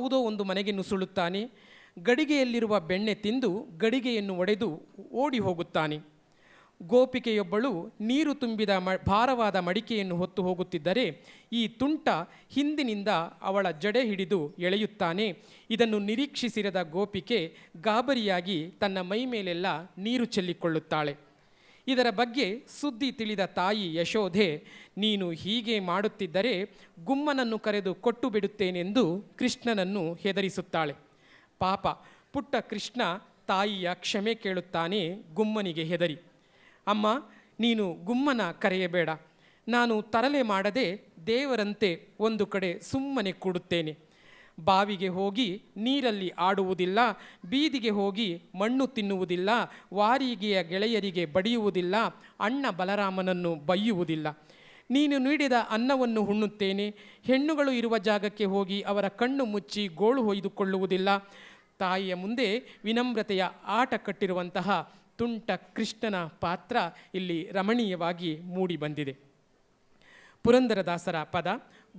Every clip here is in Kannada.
ಯಾವುದೋ ಒಂದು ಮನೆಗೆ ನುಸುಳುತ್ತಾನೆ. ಗಡಿಗೆಯಲ್ಲಿರುವ ಬೆಣ್ಣೆ ತಿಂದು ಗಡಿಗೆಯನ್ನು ಒಡೆದು ಓಡಿ ಹೋಗುತ್ತಾನೆ. ಗೋಪಿಕೆಯೊಬ್ಬಳು ನೀರು ತುಂಬಿದ ಭಾರವಾದ ಮಡಿಕೆಯನ್ನು ಹೊತ್ತು ಹೋಗುತ್ತಿದ್ದರೆ ಈ ತುಂಟ ಹಿಂದಿನಿಂದ ಅವಳ ಜಡೆ ಹಿಡಿದು ಎಳೆಯುತ್ತಾನೆ. ಇದನ್ನು ನಿರೀಕ್ಷಿಸಿರದ ಗೋಪಿಕೆ ಗಾಬರಿಯಾಗಿ ತನ್ನ ಮೈ ಮೇಲೆಲ್ಲ ನೀರು ಚೆಲ್ಲಿಕೊಳ್ಳುತ್ತಾಳೆ. ಇದರ ಬಗ್ಗೆ ಸುದ್ದಿ ತಿಳಿದ ತಾಯಿ ಯಶೋಧೆ, ನೀನು ಹೀಗೆ ಮಾಡುತ್ತಿದ್ದರೆ ಗುಮ್ಮನನ್ನು ಕರೆದು ಕೊಟ್ಟು ಬಿಡುತ್ತೇನೆಂದು ಕೃಷ್ಣನನ್ನು ಹೆದರಿಸುತ್ತಾಳೆ. ಪಾಪ ಪುಟ್ಟ ಕೃಷ್ಣ ತಾಯಿಯ ಕ್ಷಮೆ ಕೇಳುತ್ತಾನೆ ಗುಮ್ಮನಿಗೆ ಹೆದರಿ. ಅಮ್ಮ, ನೀನು ಗುಮ್ಮನ ಕರೆಯಬೇಡ. ನಾನು ತರಲೆ ಮಾಡದೆ ದೇವರಂತೆ ಒಂದು ಕಡೆ ಸುಮ್ಮನೆ ಕೂಡುತ್ತೇನೆ. ಬಾವಿಗೆ ಹೋಗಿ ನೀರಲ್ಲಿ ಆಡುವುದಿಲ್ಲ, ಬೀದಿಗೆ ಹೋಗಿ ಮಣ್ಣು ತಿನ್ನುವುದಿಲ್ಲ, ವಾರಿಗೆಯ ಗೆಳೆಯರಿಗೆ ಬಡಿಯುವುದಿಲ್ಲ, ಅಣ್ಣ ಬಲರಾಮನನ್ನು ಬೈಯುವುದಿಲ್ಲ. ನೀನು ನೀಡಿದ ಅನ್ನವನ್ನು ಉಣ್ಣುತ್ತೇನೆ. ಹೆಣ್ಣುಗಳು ಇರುವ ಜಾಗಕ್ಕೆ ಹೋಗಿ ಅವರ ಕಣ್ಣು ಮುಚ್ಚಿ ಗೋಳು ಹೊಯ್ದುಕೊಳ್ಳುವುದಿಲ್ಲ. ತಾಯಿಯ ಮುಂದೆ ವಿನಮ್ರತೆಯ ಆಟ ಕಟ್ಟಿರುವಂತಹ ತುಂಟ ಕೃಷ್ಣನ ಪಾತ್ರ ಇಲ್ಲಿ ರಮಣೀಯವಾಗಿ ಮೂಡಿ ಬಂದಿದೆ. ಪುರಂದರದಾಸರ ಪದ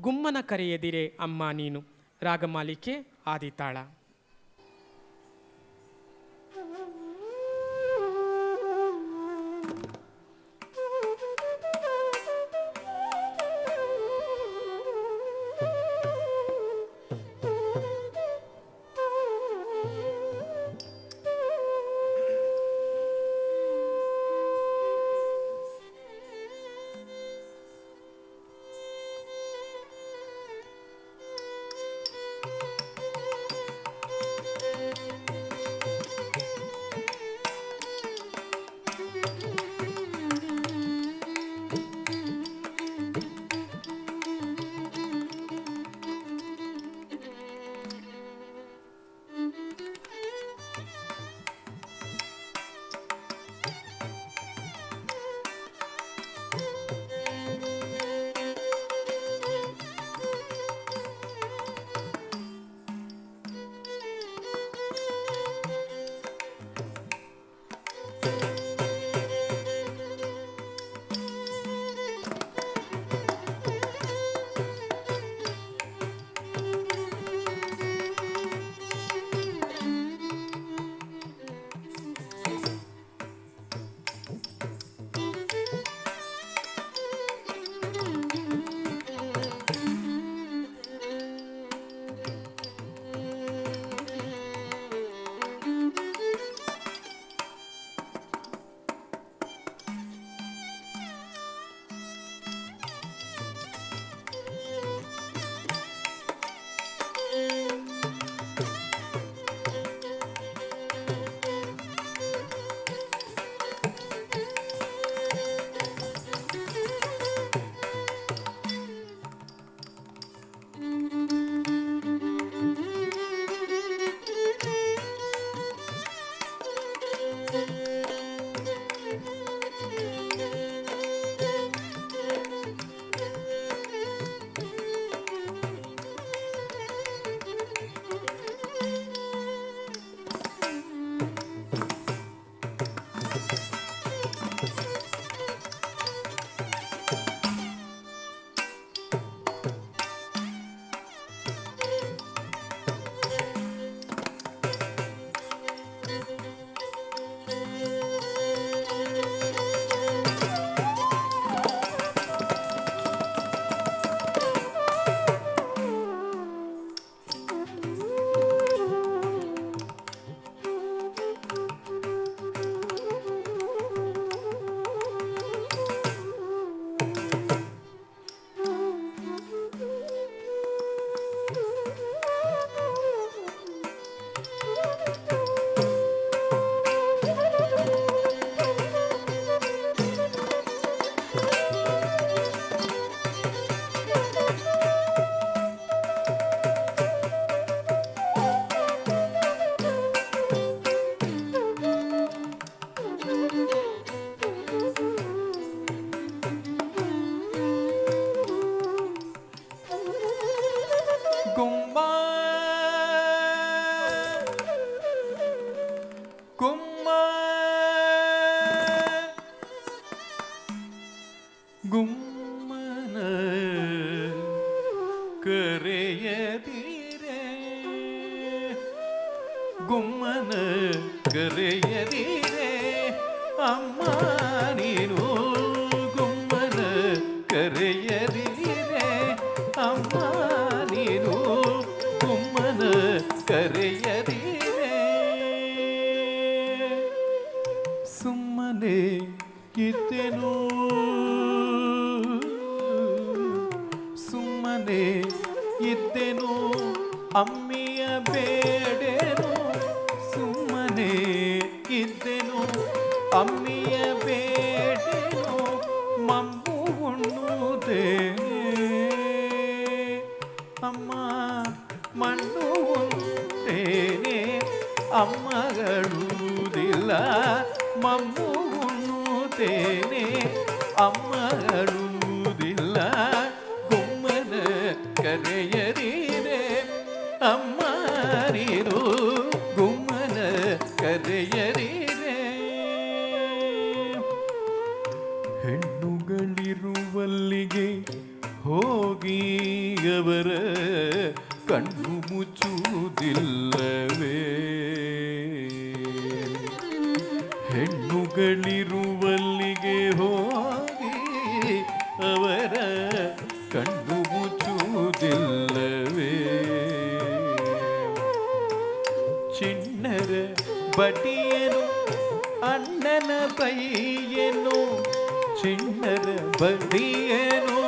ಗುಮ್ಮನ ಕರೆಯದಿರೆ ಅಮ್ಮ ನೀನು. ರಾಗಮಾಲಿಕೆ ಆದಿತಾಳ. ಗುಮ್ಮನ ಕರೆಯದಿರೆ ಗುಮ್ಮನ ಕರೆಯದಿರೆ ಅಮ್ಮ ನೀನು ಗುಮ್ಮನ ಕರೆಯದಿರೆ ಅಮ್ಮ ನೀನು ಗುಮ್ಮನ ಕರೆಯದಿರೆ ಸುಮ್ಮನೆ ಇದ್ದೆನು ಸುಮ್ಮನೆ ಇದ್ದೆನು ಅಮ್ಮಿಯ ಬೇಡೆನು ಸುಮ್ಮನೆ ಇದ್ದೆನು ಅಮ್ಮಿಯ ಬೇಡೆನು ಮಮ್ಮು ಉಣ್ಣುತ್ತೇನೆ ಅಮ್ಮ ಮಣ್ಣು ಉಣ್ಣುತ್ತೇನೆ ಅಮ್ಮಗಳುವುದಿಲ್ಲ ಮಮ್ಮು ಉಣ್ಣುತ್ತೇನೆ ಅಮ್ಮಗಳುವುದಿಲ್ಲ ಗುಮ್ಮನ ಕರೆಯದಿರೆ ಅಮ್ಮ ನೀನು ಗುಮ್ಮನ ಕರೆಯದಿರೆ ಹೆಣ್ಣುಗಳಿರುವಲ್ಲಿಗೆ ಹೋಗಿ ಅವರ ಕಣ್ಣು ಮುಚ್ಚುವುದಿಲ್ಲವೇ ಹೆಣ್ಣುಗಳಿರುವಲ್ಲಿಗೆ ಹೋಗಿ ಅವರ ಕಣ್ಣು ಮುಚ್ಚುವುದಿಲ್ಲವೇ ಚಿಣ್ಣರ ಬಡಿಯನು ಅಣ್ಣನ ಬೈಯನು ಚಿಣ್ಣರ ಬಡಿಯನು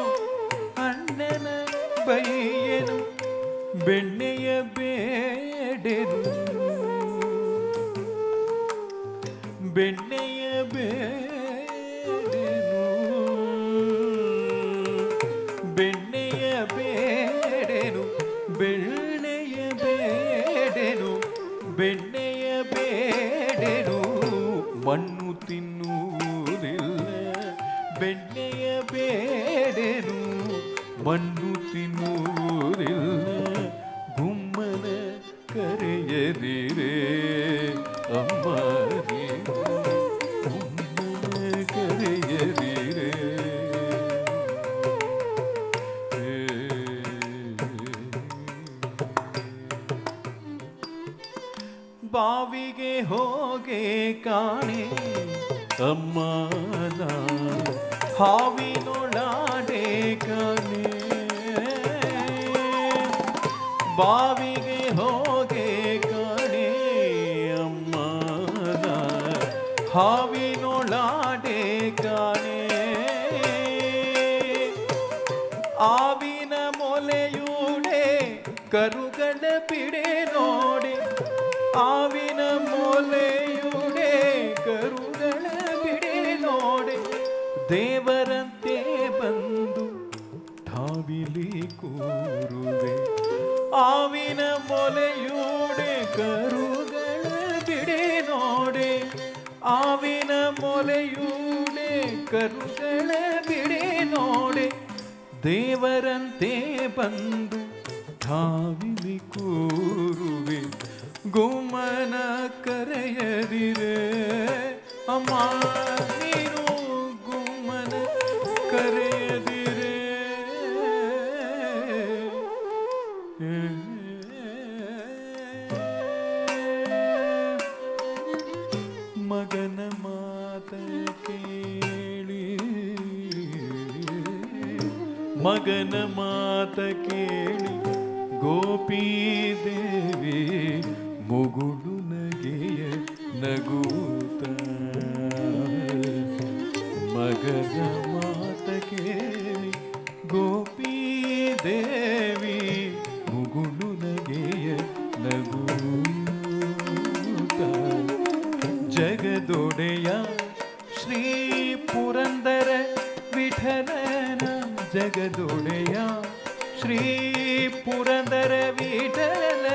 ಅಣ್ಣನ ಬೈಯನು ಬೆಣ್ಣೆಯ ಬೇಡೆನು ಬೆಣ್ಣೆಯ ಬೇಡೆನು ಬೆಣ್ಣೆಯ ಬೇಡೆನು ಬೆಣ್ಣೆಯ ಬೇಡೆನು ಬೆಣ್ಣೆಯ ಬೇಡೆನು ಮಣ್ಣು ತಿನ್ನುವುದಿಲ್ಲ ಬೆಣ್ಣೆಯ ಬೇಡೆನು ಮಣ್ಣು ತಿನ್ನುವುದಿಲ್ಲ ಗುಮ್ಮನ ಕರೆಯದಿರೆ ಅಮ್ಮ ನೀನು ಗುಮ್ಮನ ಕರೆಯದಿರೆ ಬಾವಿಗೆ ಹೋಗೆ ಕಾಣೆ ಅಮ್ಮ ಹಾವಿನೊಳಾಡೆ ಕಾಣೆ ಬಾವಿಗೆ ಹೋಗೆ ಕಾಣೆ ಅಮ್ಮ ಹಾವಿನೊಳಾಡೆ ಕಾಣೆ ಆವಿನ ಮೊಲೆಯೂಡೆ ಕರುಗಳ ಬಿಡೆ ನೋಡೆ ಆವಿನ ಮೊಲೆಯುಡೆ ಕರುಗಳ ಬಿಡೆ ನೋಡೆ ದೇವರಂತೆ ಬಂದು ಠಾವಿಲಿ ಕೂರುವೆ ಆವಿನ ಮೊಲೆಯುಡೆ ಕರುಗಳ ಬಿಡೆ ನೋಡೆ ಆವಿನ ಮೊಲೆಯುಡೆ ಕರುಗಳ ಬಿಡೆ ನೋಡೆ ದೇವರಂತೆ ಬಂದು ಠಾವಿಲಿ ಕೂರುವೆ ಗುಮ್ಮನ ಕರೆಯದಿರೆ ಅಮ್ಮ ನೀನು ಗುಮ್ಮನ ಕರೆಯದಿರೆ ಮಗನ ಮಾತ ಕೇಳಿ ಮಗನ ಮಾತ ಕೇಳಿ ಗೋಪೀದೇವಿ ಮುಗುಳು ನಗೆಯ ನಗೂತ ಮಗನ ಮಾತ ಕೇಳಿ ಗೋಪೀದೇವಿ ಮುಗುಳು ನಗೆಯ ನಗೂತ ಜಗದೊಡೆಯ ಶ್ರೀ ಪುರಂದರ ವಿಠಲನ ಜಗದೊಡೆಯ ಶ್ರೀ ಪುರಂದರ ವಿಠಲನ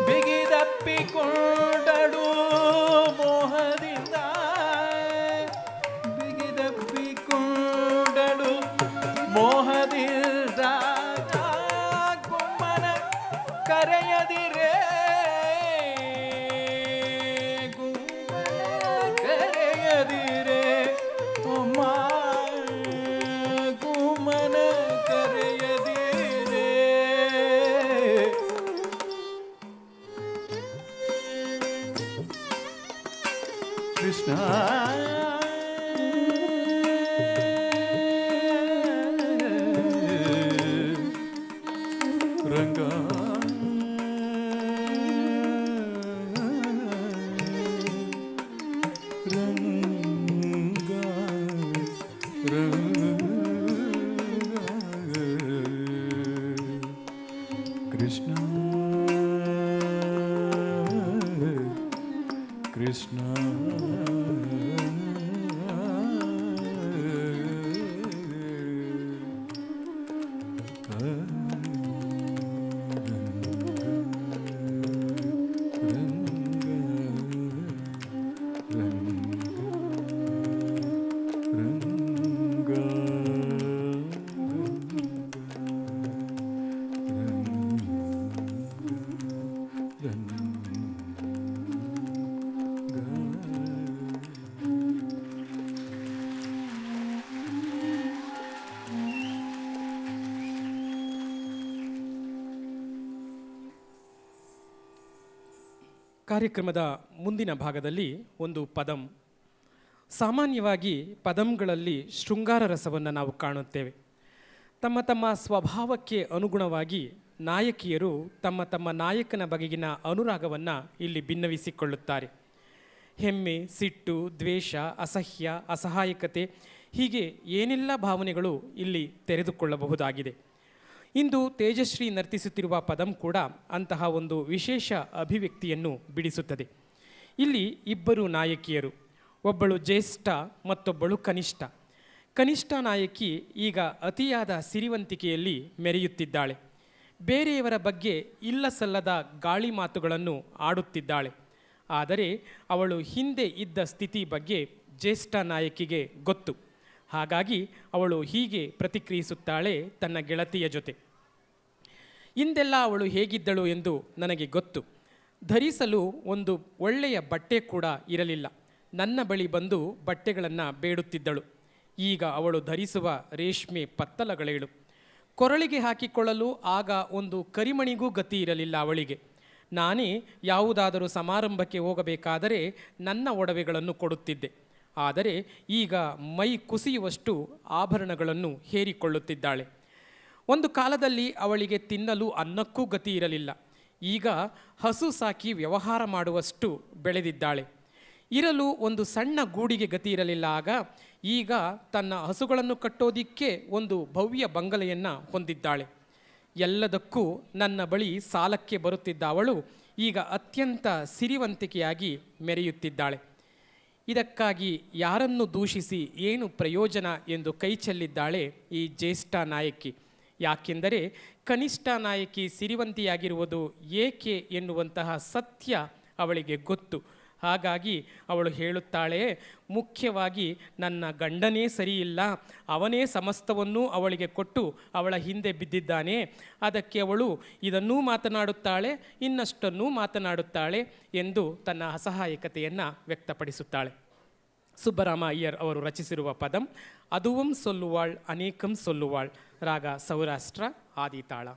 ಬಿಗಿದಪ್ಪಿಕೊಂಡಳು ಮೋಹದಿಂದ ಬಿಗಿದಪ್ಪಿಕೊಂಡಳು ಮೋಹದಿಂದ ಗುಮ್ಮನ ಕರೆಯದಿರೆ ಗುಮ್ಮನ ಕರೆಯದಿರೆ ಅಮ್ಮ ಗುಮ್ಮನ ಕರೆಯದಿರೆ ಕೃಷ್ಣ ರಂಗ ರಂಗ ಕೃಷ್ಣ ಕೃಷ್ಣ ಕಾರ್ಯಕ್ರಮದ ಮುಂದಿನ ಭಾಗದಲ್ಲಿ ಒಂದು ಪದಂ. ಸಾಮಾನ್ಯವಾಗಿ ಪದಂಗಳಲ್ಲಿ ಶೃಂಗಾರ ರಸವನ್ನು ನಾವು ಕಾಣುತ್ತೇವೆ. ತಮ್ಮ ತಮ್ಮ ಸ್ವಭಾವಕ್ಕೆ ಅನುಗುಣವಾಗಿ ನಾಯಕಿಯರು ತಮ್ಮ ತಮ್ಮ ನಾಯಕನ ಬಗೆಗಿನ ಅನುರಾಗವನ್ನು ಇಲ್ಲಿ ಭಿನ್ನವಿಸಿಕೊಳ್ಳುತ್ತಾರೆ. ಹೆಮ್ಮೆ, ಸಿಟ್ಟು, ದ್ವೇಷ, ಅಸಹ್ಯ, ಅಸಹಾಯಕತೆ ಹೀಗೆ ಏನೆಲ್ಲ ಭಾವನೆಗಳು ಇಲ್ಲಿ ತೆರೆದುಕೊಳ್ಳಬಹುದಾಗಿದೆ. ಇಂದು ತೇಜಶ್ರೀ ನರ್ತಿಸುತ್ತಿರುವ ಪದಂ ಕೂಡ ಅಂತಹ ಒಂದು ವಿಶೇಷ ಅಭಿವ್ಯಕ್ತಿಯನ್ನು ಬಿಡಿಸುತ್ತದೆ. ಇಲ್ಲಿ ಇಬ್ಬರು ನಾಯಕಿಯರು, ಒಬ್ಬಳು ಜ್ಯೇಷ್ಠ ಮತ್ತೊಬ್ಬಳು ಕನಿಷ್ಠ. ಕನಿಷ್ಠ ನಾಯಕಿ ಈಗ ಅತಿಯಾದ ಸಿರಿವಂತಿಕೆಯಲ್ಲಿ ಮೆರೆಯುತ್ತಿದ್ದಾಳೆ. ಬೇರೆಯವರ ಬಗ್ಗೆ ಇಲ್ಲ ಸಲ್ಲದ ಗಾಳಿ ಮಾತುಗಳನ್ನು ಆಡುತ್ತಿದ್ದಾಳೆ. ಆದರೆ ಅವಳು ಹಿಂದೆ ಇದ್ದ ಸ್ಥಿತಿ ಬಗ್ಗೆ ಜ್ಯೇಷ್ಠ ನಾಯಕಿಗೆ ಗೊತ್ತು. ಹಾಗಾಗಿ ಅವಳು ಹೀಗೆ ಪ್ರತಿಕ್ರಿಯಿಸುತ್ತಾಳೆ ತನ್ನ ಗೆಳತಿಯ ಜೊತೆ. ಇಂದೆಲ್ಲ ಅವಳು ಹೇಗಿದ್ದಳು ಎಂದು ನನಗೆ ಗೊತ್ತು. ಧರಿಸಲು ಒಂದು ಒಳ್ಳೆಯ ಬಟ್ಟೆ ಕೂಡ ಇರಲಿಲ್ಲ. ನನ್ನ ಬಳಿ ಬಂದು ಬಟ್ಟೆಗಳನ್ನು ಬೇಡುತ್ತಿದ್ದಳು. ಈಗ ಅವಳು ಧರಿಸುವ ರೇಷ್ಮೆ ಪತ್ತಲಗಳೇಳು. ಕೊರಳಿಗೆ ಹಾಕಿಕೊಳ್ಳಲು ಆಗ ಒಂದು ಕರಿಮಣಿಗೂ ಗತಿ ಇರಲಿಲ್ಲ ಅವಳಿಗೆ. ನಾನೇ ಯಾವುದಾದರೂ ಸಮಾರಂಭಕ್ಕೆ ಹೋಗಬೇಕಾದರೆ ನನ್ನ ಒಡವೆಗಳನ್ನು ಕೊಡುತ್ತಿದ್ದೆ. ಆದರೆ ಈಗ ಮೈ ಕುಸಿಯುವಷ್ಟು ಆಭರಣಗಳನ್ನು ಹೇರಿಕೊಳ್ಳುತ್ತಿದ್ದಾಳೆ. ಒಂದು ಕಾಲದಲ್ಲಿ ಅವಳಿಗೆ ತಿನ್ನಲು ಅನ್ನಕ್ಕೂ ಗತಿ ಇರಲಿಲ್ಲ. ಈಗ ಹಸು ಸಾಕಿ ವ್ಯವಹಾರ ಮಾಡುವಷ್ಟು ಬೆಳೆದಿದ್ದಾಳೆ. ಇರಲು ಒಂದು ಸಣ್ಣ ಗೂಡಿಗೆ ಗತಿ ಇರಲಿಲ್ಲ ಆಗ. ಈಗ ತನ್ನ ಹಸುಗಳನ್ನು ಕಟ್ಟೋದಿಕ್ಕೆ ಒಂದು ಭವ್ಯ ಬಂಗಲೆಯನ್ನು ಹೊಂದಿದ್ದಾಳೆ. ಎಲ್ಲದಕ್ಕೂ ನನ್ನ ಬಳಿ ಸಾಲಕ್ಕೆ ಬರುತ್ತಿದ್ದ ಅವಳು ಈಗ ಅತ್ಯಂತ ಸಿರಿವಂತಿಕೆಯಾಗಿ ಮೆರೆಯುತ್ತಿದ್ದಾಳೆ. ಇದಕ್ಕಾಗಿ ಯಾರನ್ನು ದೂಷಿಸಿ ಏನು ಪ್ರಯೋಜನ ಎಂದು ಕೈಚೆಲ್ಲಿದ್ದಾಳೆ ಈ ಜ್ಯೇಷ್ಠ ನಾಯಕಿ. ಯಾಕೆಂದರೆ ಕನಿಷ್ಠ ನಾಯಕಿ ಸಿರಿವಂತಿಯಾಗಿರುವುದು ಏಕೆ ಎನ್ನುವಂತಹ ಸತ್ಯ ಅವಳಿಗೆ ಗೊತ್ತು. ಹಾಗಾಗಿ ಅವಳು ಹೇಳುತ್ತಾಳೆ, ಮುಖ್ಯವಾಗಿ ನನ್ನ ಗಂಡನೇ ಸರಿಯಿಲ್ಲ, ಅವನೇ ಸಮಸ್ತವನ್ನೂ ಅವಳಿಗೆ ಕೊಟ್ಟು ಅವಳ ಹಿಂದೆ ಬಿದ್ದಿದ್ದಾನೆ. ಅದಕ್ಕೆ ಅವಳು ಇದನ್ನೂ ಮಾತನಾಡುತ್ತಾಳೆ, ಇನ್ನಷ್ಟನ್ನೂ ಮಾತನಾಡುತ್ತಾಳೆ ಎಂದು ತನ್ನ ಅಸಹಾಯಕತೆಯನ್ನು ವ್ಯಕ್ತಪಡಿಸುತ್ತಾಳೆ. ಸುಬ್ಬರಾಮ ಅಯ್ಯರ್ ಅವರು ರಚಿಸಿರುವ ಪದಂ ಅದುವಂ ಸೊಲ್ಲುವಾಳ್ ಅನೇಕಂ ಸೊಲ್ಲುವಾಳ್. ರಾಗ ಸೌರಾಷ್ಟ್ರ, ಆದಿತಾಳ.